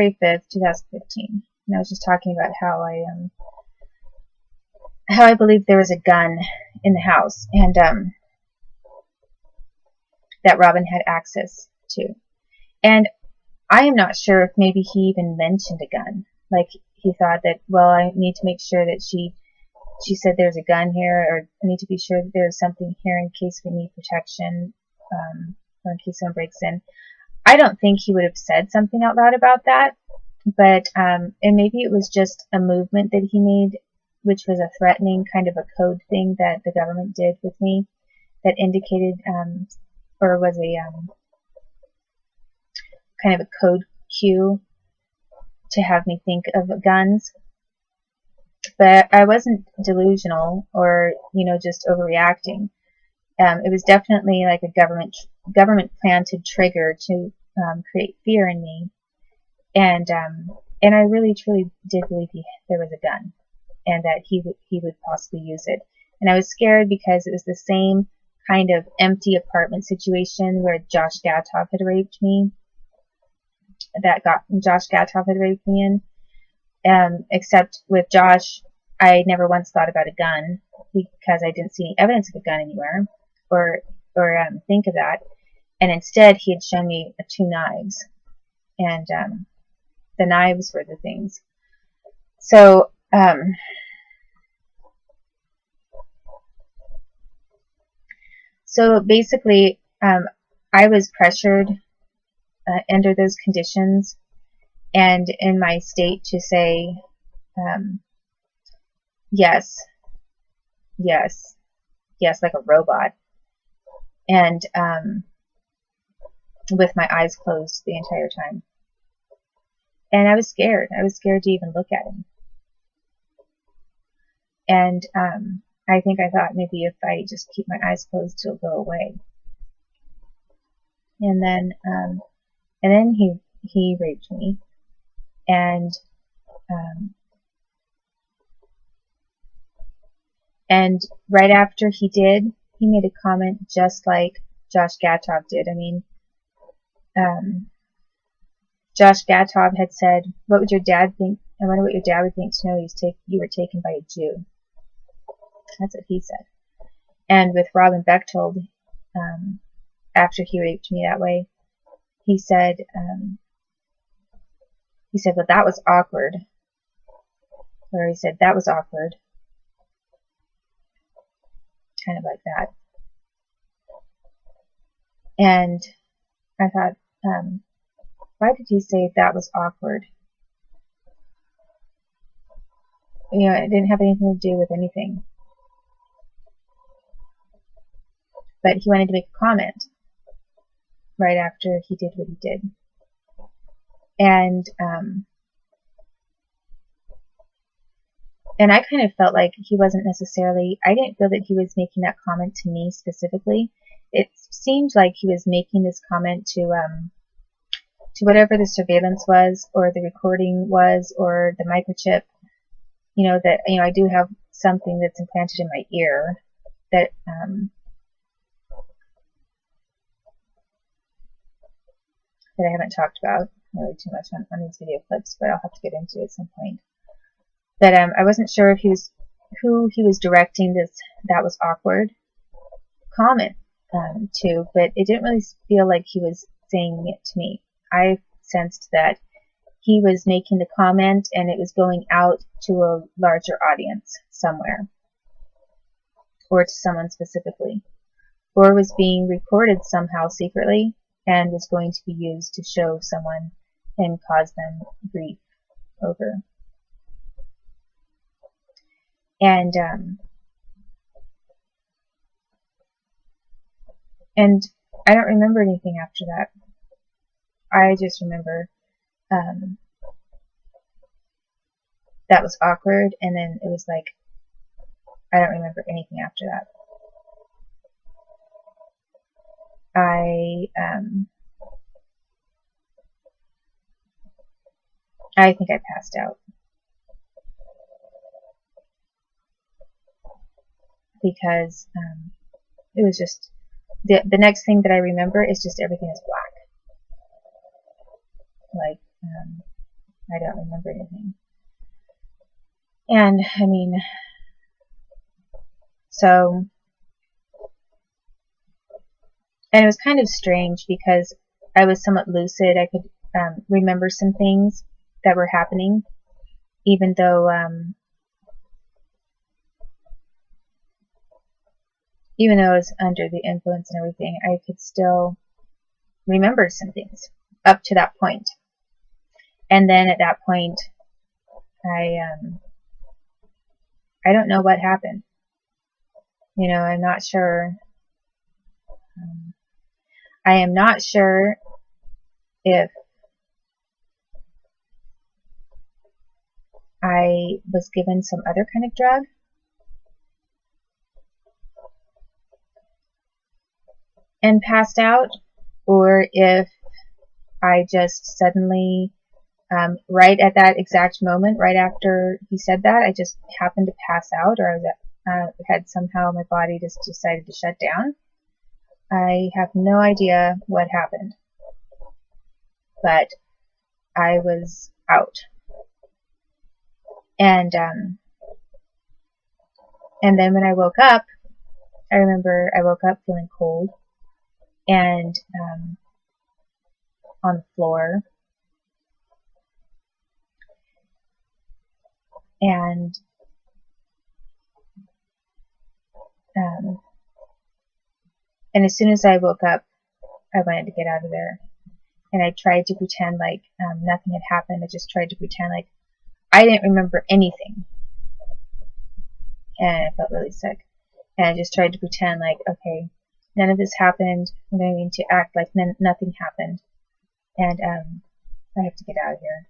February 5th, 2015. And I was just talking about how I believed there was a gun in the house, and that Robin had access to. And I am not sure if maybe he even mentioned a gun. Like, he thought that, well, I need to make sure that she said there's a gun here, or I need to be sure that there's something here in case we need protection, or in case someone breaks in. I don't think he would have said something out loud about that, but, and maybe it was just a movement that he made, which was a threatening kind of a code thing that the government did with me that indicated, or was a, kind of a code cue to have me think of guns. But I wasn't delusional or, just overreacting. It was definitely like a government planted trigger to create fear in me. And I really truly did believe there was a gun, and that he would possibly use it. And I was scared because it was the same kind of empty apartment situation where Josh Gatov had raped me. Josh Gatov had raped me in. Except with Josh, I never once thought about a gun because I didn't see any evidence of a gun anywhere, or think of that. And instead, he had shown me 2 knives, and the knives were the things. So, basically, I was pressured under those conditions and in my state to say, yes, yes, yes, like a robot, and with my eyes closed the entire time. And I was scared. I was scared to even look at him. And I think I thought maybe if I just keep my eyes closed, he'll go away. And then he raped me. And right after he did, he made a comment just like Josh Gatov did. I mean, Josh Gatov had said, "What would your dad think? I wonder what your dad would think to know you were taken by a Jew." That's what he said. And with Robin Bechtold, after he raped me that way, he said, "Well, that was awkward." Or he said, "That was awkward." Kind of like that. And I thought, why did he say that was awkward? It didn't have anything to do with anything. But he wanted to make a comment right after he did what he did. And I kind of felt like he wasn't necessarily, I didn't feel that he was making that comment to me specifically. It seemed like he was making this comment to whatever the surveillance was, or the recording was, or the microchip. That, I do have something that's implanted in my ear that, that I haven't talked about really too much on these video clips, but I'll have to get into it at some point. But I wasn't sure if who he was directing this "that was awkward" comment to, but it didn't really feel like he was saying it to me. I sensed that he was making the comment and it was going out to a larger audience somewhere, or to someone specifically, or was being recorded somehow secretly and was going to be used to show someone and cause them grief over. And I don't remember anything after that. I just remember that was awkward, and then it was like, I don't remember anything after that. I think I passed out. Because it was just, the next thing that I remember is just everything is black. Like, I don't remember anything. And, I mean, so, and it was kind of strange because I was somewhat lucid. I could remember some things that were happening, even though I was under the influence and everything, I could still remember some things up to that point. And then at that point, I don't know what happened. I'm not sure. I am not sure if I was given some other kind of drug, and passed out, or if I just suddenly, right at that exact moment, right after he said that, I just happened to pass out, or I was had somehow my body just decided to shut down. I have no idea what happened, but I was out. And then when I woke up, I remember I woke up feeling cold and on the floor, and as soon as I woke up, I wanted to get out of there. And I tried to pretend like nothing had happened. I just tried to pretend like I didn't remember anything. And I felt really sick. And I just tried to pretend like, okay, none of this happened. I'm going to act like nothing happened. And I have to get out of here.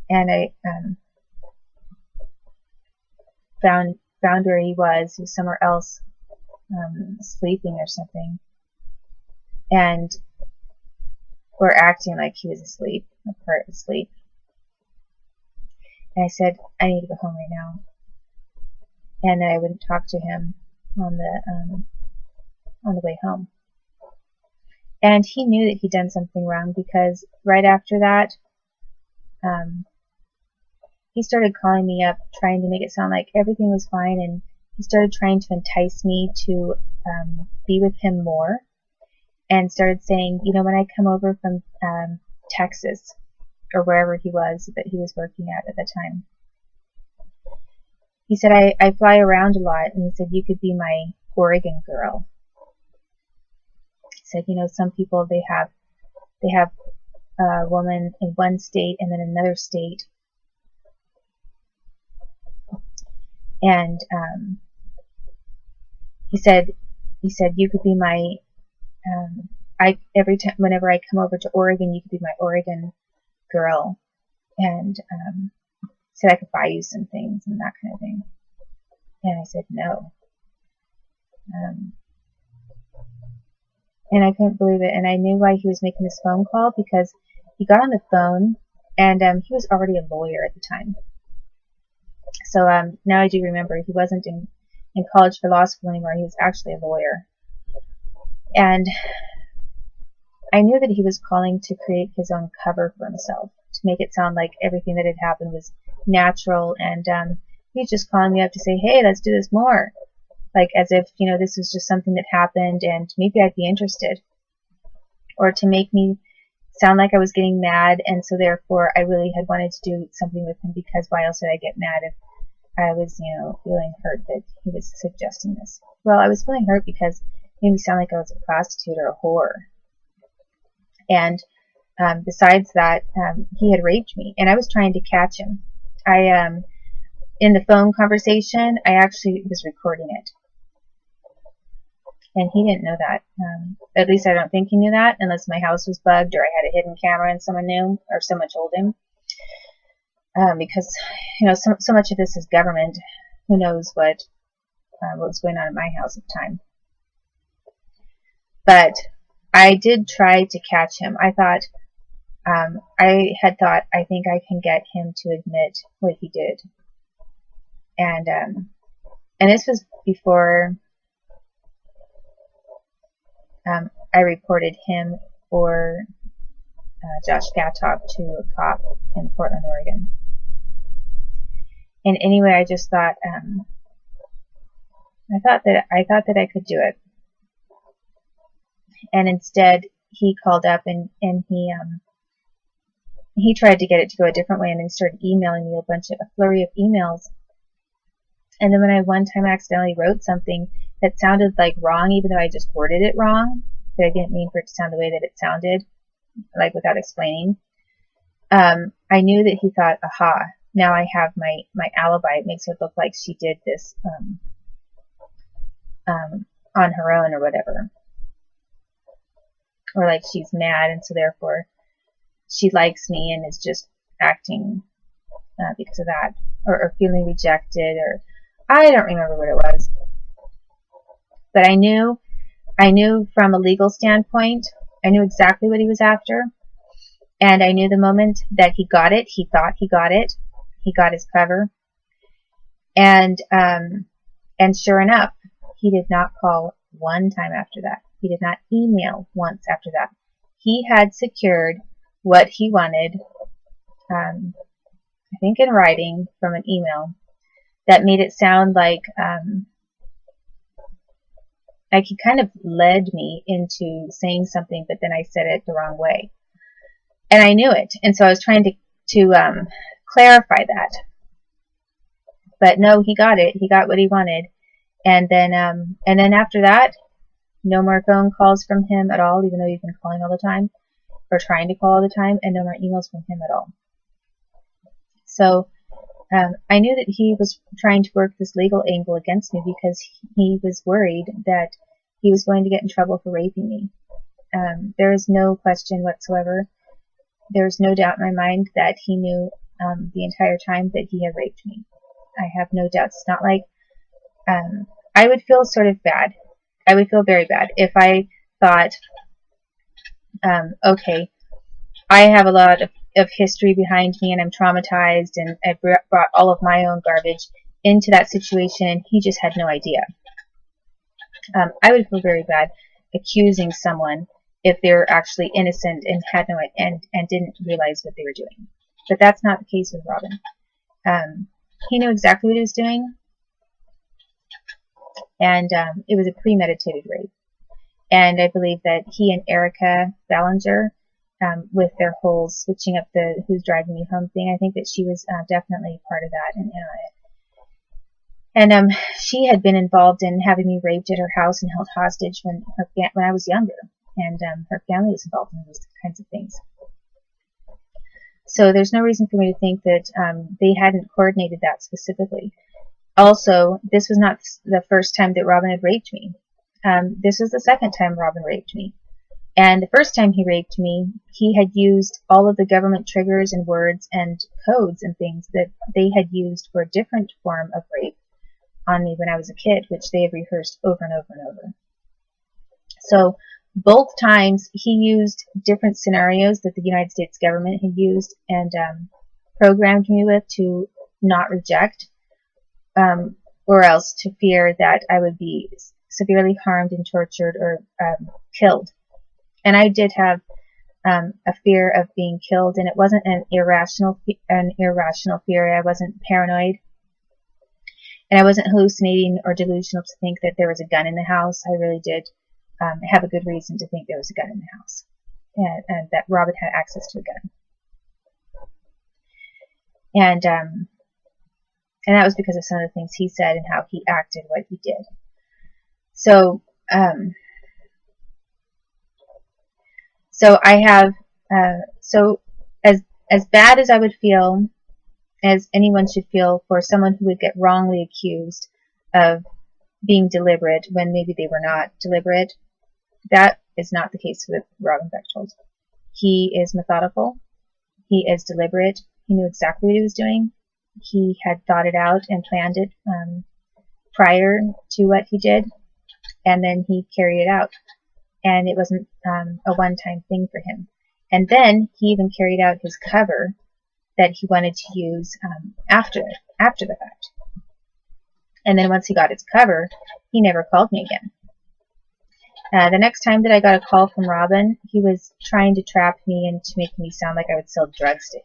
And I found where he was. He was somewhere else, sleeping or something. And or acting like he was asleep, or part asleep. And I said, I need to go home right now. And I wouldn't talk to him on the way home. And he knew that he'd done something wrong, because right after that, he started calling me up, trying to make it sound like everything was fine, and he started trying to entice me to be with him more, and started saying, when I come over from Texas, or wherever he was that he was working at the time, he said, I fly around a lot, and he said, you could be my Oregon girl. He said, some people, they have a woman in one state and then another state. And he said, you could be my, every time, whenever I come over to Oregon, you could be my Oregon girl. And said I could buy you some things and that kind of thing. And I said no. And I couldn't believe it. And I knew why he was making this phone call, because he got on the phone, and he was already a lawyer at the time. So now I do remember, he wasn't in college for law school anymore. He was actually a lawyer. And I knew that he was calling to create his own cover for himself, to make it sound like everything that had happened was natural, and he was just calling me up to say, hey, let's do this more. Like, as if, this was just something that happened and maybe I'd be interested. Or to make me sound like I was getting mad, and so therefore I really had wanted to do something with him, because why else would I get mad if I was, feeling hurt that he was suggesting this? Well, I was feeling hurt because it made me sound like I was a prostitute or a whore. And besides that, he had raped me, and I was trying to catch him. In the phone conversation, I actually was recording it. And he didn't know that. At least I don't think he knew that, unless my house was bugged or I had a hidden camera and someone knew, or someone told him. Because, so much of this is government. Who knows what was going on in my house at the time. But I did try to catch him. I thought, I think I can get him to admit what he did. And this was before I reported him, or Josh Gatop to a cop in Portland, Oregon. And anyway, I just thought, I thought that I could do it. And instead, he called up and he tried to get it to go a different way, and then started emailing me a flurry of emails. And then when I one time accidentally wrote something that sounded like wrong, even though I just worded it wrong, but I didn't mean for it to sound the way that it sounded, like without explaining, I knew that he thought, aha, now I have my alibi. It makes it look like she did this on her own or whatever. Or like she's mad, and so therefore she likes me and is just acting because of that, or feeling rejected, or I don't remember what it was. But I knew from a legal standpoint, I knew exactly what he was after, and I knew the moment that he got it, he thought he got it, he got his cover, and sure enough, he did not call one time after that. He did not email once after that. He had secured what he wanted, I think in writing from an email, that made it sound like he kind of led me into saying something, but then I said it the wrong way. And I knew it. And so I was trying to clarify that. But no, he got it. He got what he wanted. And then after that, no more phone calls from him at all, even though he's been calling all the time, or trying to call all the time, and no more emails from him at all. So I knew that he was trying to work this legal angle against me because he was worried that he was going to get in trouble for raping me. There is no question whatsoever. There's no doubt in my mind that he knew the entire time that he had raped me. I have no doubts. It's not like I would feel sort of bad. I would feel very bad if I thought, okay, I have a lot of history behind me and I'm traumatized and I brought all of my own garbage into that situation and he just had no idea. I would feel very bad accusing someone if they're actually innocent and had no and didn't realize what they were doing. But that's not the case with Robin. He knew exactly what he was doing, and it was a premeditated rape. And I believe that he and Erica Ballinger, with their whole switching up the who's driving me home thing, I think that she was definitely part of that and in on it. And she had been involved in having me raped at her house and held hostage when I was younger, and her family was involved in those kinds of things. So there's no reason for me to think that they hadn't coordinated that specifically. Also, this was not the first time that Robin had raped me. This was the second time Robin raped me. And the first time he raped me, he had used all of the government triggers and words and codes and things that they had used for a different form of rape on me when I was a kid, which they had rehearsed over and over and over. So both times he used different scenarios that the United States government had used and programmed me with to not reject, or else to fear that I would be severely harmed and tortured or killed. And I did have a fear of being killed, and it wasn't an irrational fear. I wasn't paranoid, and I wasn't hallucinating or delusional to think that there was a gun in the house. I really did have a good reason to think there was a gun in the house, and that Robin had access to a gun. And that was because of some of the things he said and how he acted, what he did. So, so I have, so as bad as I would feel, as anyone should feel for someone who would get wrongly accused of being deliberate when maybe they were not deliberate, that is not the case with Robin Bechtold. He is methodical. He is deliberate. He knew exactly what he was doing. He had thought it out and planned it prior to what he did, and then he carried it out. And it wasn't a one-time thing for him. And then he even carried out his cover that he wanted to use after the fact. And then once he got his cover, he never called me again. The next time that I got a call from Robin, he was trying to trap me and to make me sound like I would sell drugs to him.